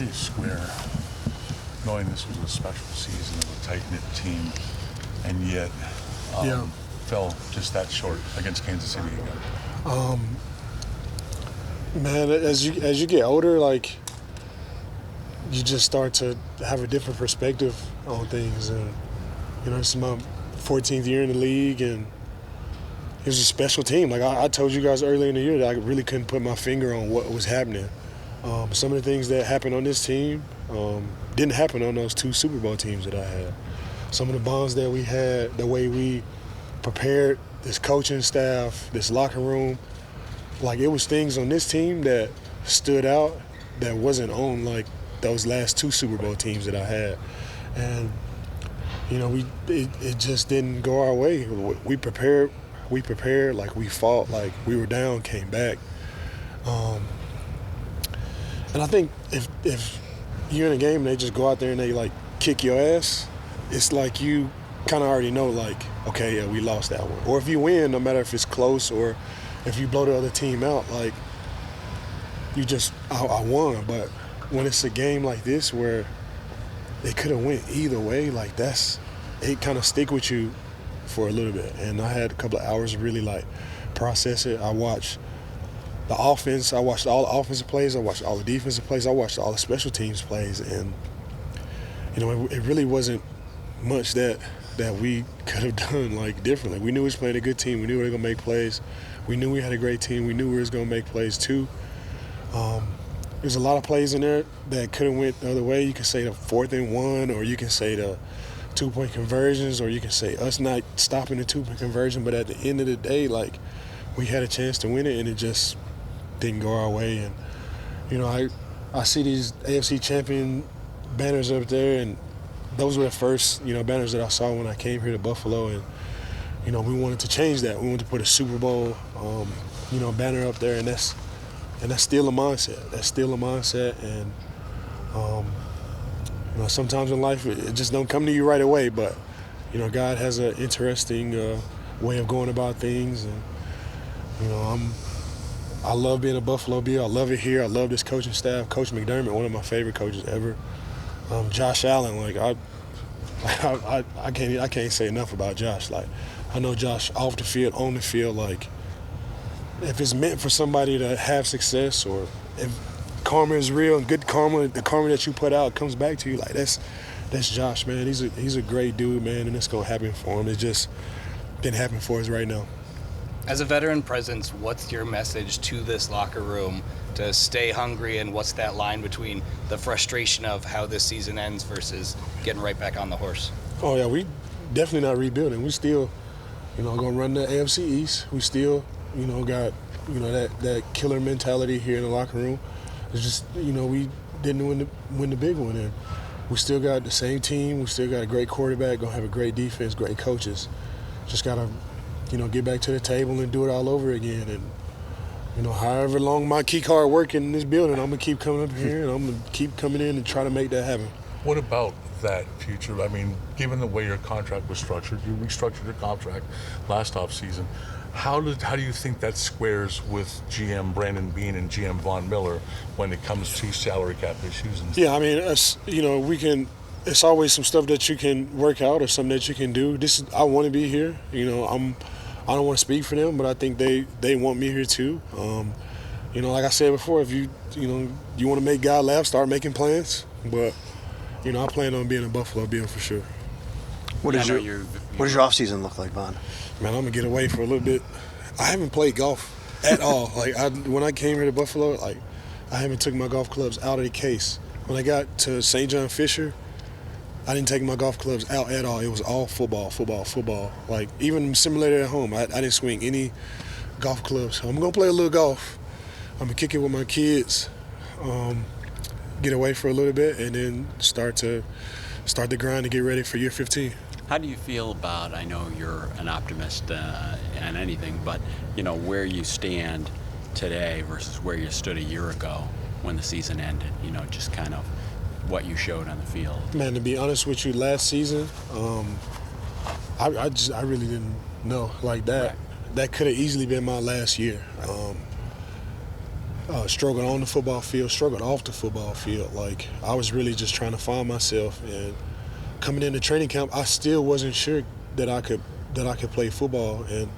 do you square knowing this was a special season of a tight-knit team and yet fell just that short against Kansas City again? Man, as you get older, like, you just start to have a different perspective on things. And, you know, this is my 14th year in the league, and it was a special team. Like I told you guys earlier in the year that I really couldn't put my finger on what was happening. Some of the things that happened on this team didn't happen on those 2 Super Bowl teams that I had. Some of the bonds that we had, the way we prepared this coaching staff, this locker room, like, it was things on this team that stood out that wasn't on, like, those last 2 Super Bowl teams that I had. And, you know, it just didn't go our way. We prepared, like, we fought, like, we were down, came back. And I think if you're in a game and they just go out there and they, like, kick your ass, it's like you kind of already know, like, okay, yeah, we lost that one. Or if you win, no matter if it's close or if you blow the other team out, like, you just, I won. But when it's a game like this where it could have went either way, like, it kind of stick with you for a little bit. And I had a couple of hours to really, like, process it. I watched the offense. I watched all the offensive plays. I watched all the defensive plays. I watched all the special teams plays. And, you know, it really wasn't much that we could have done, like, differently. We knew we was playing a good team. We knew we were going to make plays. We knew we had a great team. We knew we was going to make plays too. There's a lot of plays in there that could have went the other way. You can say the 4th and 1, or you can say the 2-point conversions, or you can say us not stopping the 2-point conversion. But at the end of the day, like, we had a chance to win it, and it just didn't go our way. And, you know, I see these AFC champion banners up there, and those were the first, you know, banners that I saw when I came here to Buffalo. And, you know, we wanted to change that. We wanted to put a Super Bowl, you know, banner up there, and that's still a mindset. That's still a mindset, and you know, sometimes in life it just don't come to you right away. But, you know, God has an interesting way of going about things, and, you know, I love being a Buffalo Bill. I love it here. I love this coaching staff. Coach McDermott, one of my favorite coaches ever. Josh Allen, like, I can't say enough about Josh. Like, I know Josh off the field, on the field. Like, if it's meant for somebody to have success, or if karma is real and good karma, the karma that you put out comes back to you, like, that's Josh, man. He's a great dude, man, and it's gonna happen for him. It just didn't happen for us right now. As a veteran presence, what's your message to this locker room to stay hungry, and what's that line between the frustration of how this season ends versus getting right back on the horse? Oh yeah, we definitely not rebuilding. We still, you know, gonna run the AFC East. We still, you know, got, you know, that killer mentality here in the locker room. It's just, you know, we didn't win the big one, and we still got the same team. We still got a great quarterback, gonna have a great defense, great coaches. Just gotta, you know, get back to the table and do it all over again. And, you know, however long my key card working in this building, I'm gonna keep coming up here, and I'm gonna keep coming in and try to make that happen. What about that future? I mean, given the way your contract was structured, you restructured your contract last offseason. How do you think that squares with GM Brandon Beane and GM Von Miller when it comes to salary cap issues? Yeah, I mean, you know, it's always some stuff that you can work out or something that you can do. I want to be here. You know, I don't want to speak for them, but I think they want me here too. You know, like I said before, if you want to make God laugh, start making plans. But, you know, I plan on being a Buffalo Bill for sure. What does your offseason look like, Von? Man, I'm gonna get away for a little bit. I haven't played golf at all. Like, when I came here to Buffalo, like, I haven't took my golf clubs out of the case. When I got to St. John Fisher, I didn't take my golf clubs out at all. It was all football. Like, even simulator at home, I didn't swing any golf clubs. So I'm gonna play a little golf. I'm gonna kick it with my kids, get away for a little bit, and then start the grind to get ready for year 15. How do you feel about, I know you're an optimist and anything, but, you know, where you stand today versus where you stood a year ago when the season ended, you know, just kind of what you showed on the field? Man, to be honest with you, last season, I really didn't know. Like, that could have easily been my last year. struggled on the football field, struggled off the football field. Like, I was really just trying to find myself. And coming into training camp, I still wasn't sure that I could play football. And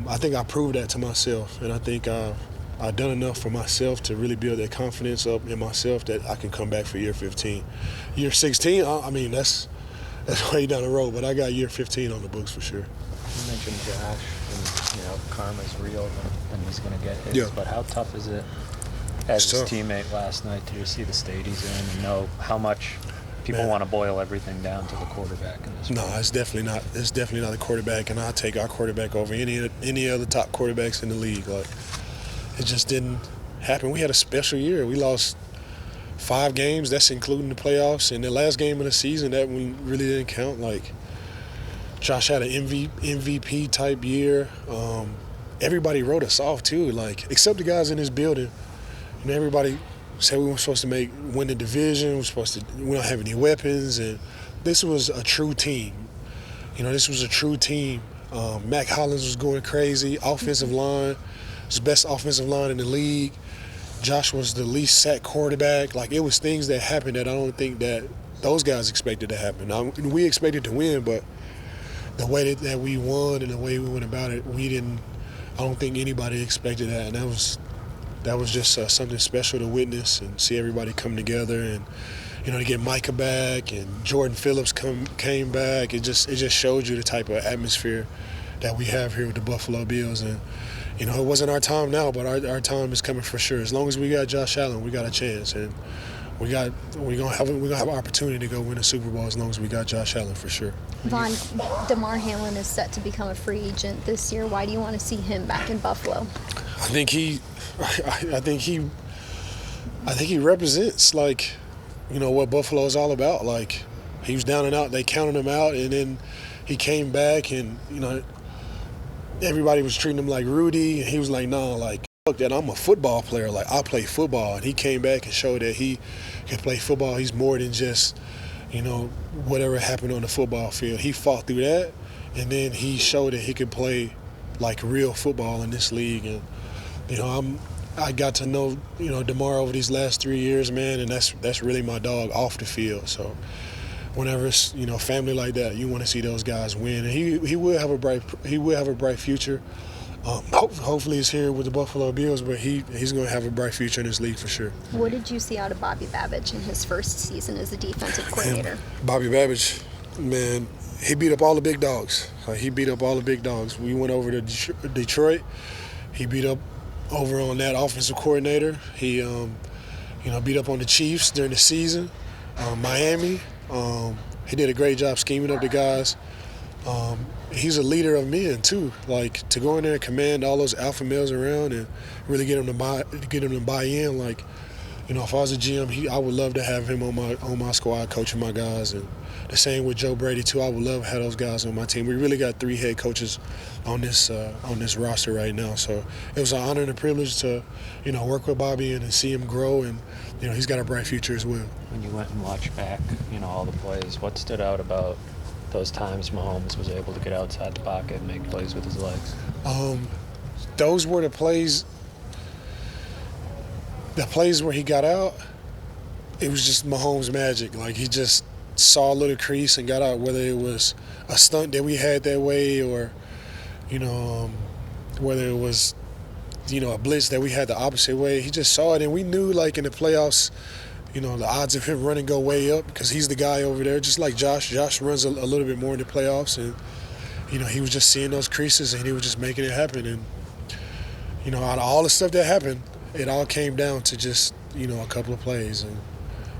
I think I proved that to myself. And I think I've done enough for myself to really build that confidence up in myself that I can come back for year 15. Year 16, I mean, that's way down the road, but I got year 15 on the books for sure. You mentioned Josh, and karma's real, and he's going to get his. Yeah. But how tough is it as It's his tough. teammate last night to just see the state he's in and know how much people want to boil everything down to the quarterback in this? No, it's definitely not. It's definitely not the quarterback, and I'll take our quarterback over any other top quarterbacks in the league. Like, it just didn't happen. We had a special year. We lost 5 games. That's including the playoffs. And the last game of the season, that one really didn't count. Like, Josh had an MVP type year. Everybody wrote us off too. Like, except the guys in this building. Everybody said we weren't supposed to win the division. We don't have any weapons, and this was a true team. This was a true team. Mac Hollins was going crazy. Offensive line was the best offensive line in the league. Josh was the least sacked quarterback. Like, it was things that happened that I don't think that those guys expected to happen. Now, we expected to win, but the way that we won and the way we went about it, I don't think anybody expected that, and that was just something special to witness and see everybody come together, and to get Micah back and Jordan Phillips came back. It just showed you the type of atmosphere that we have here with the Buffalo Bills. And it wasn't our time now, but our time is coming for sure. As long as we got Josh Allen, we got a chance, and we're gonna have an opportunity to go win a Super Bowl as long as we got Josh Allen for sure. Von, Demar Hamlin is set to become a free agent this year. Why do you want to see him back in Buffalo? I think he represents, like, what Buffalo is all about. Like, he was down and out, they counted him out, and then he came back, and everybody was treating him like Rudy, and he was like, no, like, fuck that, I'm a football player, like, I play football. And he came back and showed that he can play football. He's more than just whatever happened on the football field. He fought through that, and then he showed that he could play like real football in this league. And I got to know Demar over these last 3 years, man, and that's really my dog off the field. So whenever it's family like that, you want to see those guys win, and he will have a bright future. Hopefully he's here with the Buffalo Bills, but he's going to have a bright future in this league for sure. What did you see out of Bobby Babbage in his first season as a defensive coordinator? Bobby Babbage, man, he beat up all the big dogs. We went over to Detroit. He beat up over on that offensive coordinator. He, beat up on the Chiefs during the season. Miami, he did a great job scheming up the guys. He's a leader of men too. Like, to go in there and command all those alpha males around and really get them to buy in. Like, if I was a GM, I would love to have him on my squad, coaching my guys. And the same with Joe Brady too. I would love to have those guys on my team. We really got 3 head coaches on this roster right now. So it was an honor and a privilege to work with Bobby and see him grow. And he's got a bright future as well. When you went and watched back, all the plays, what stood out about those times Mahomes was able to get outside the pocket and make plays with his legs? Those were the plays where he got out. It was just Mahomes magic. Like, he just saw a little crease and got out, whether it was a stunt that we had that way or, whether it was, a blitz that we had the opposite way. He just saw it, and we knew, like, in the playoffs, the odds of him running go way up because he's the guy over there, just like Josh. Josh runs a little bit more in the playoffs, and, he was just seeing those creases, and he was just making it happen. And, out of all the stuff that happened, it all came down to just, a couple of plays. And,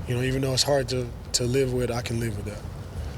even though it's hard to live with, I can live with that.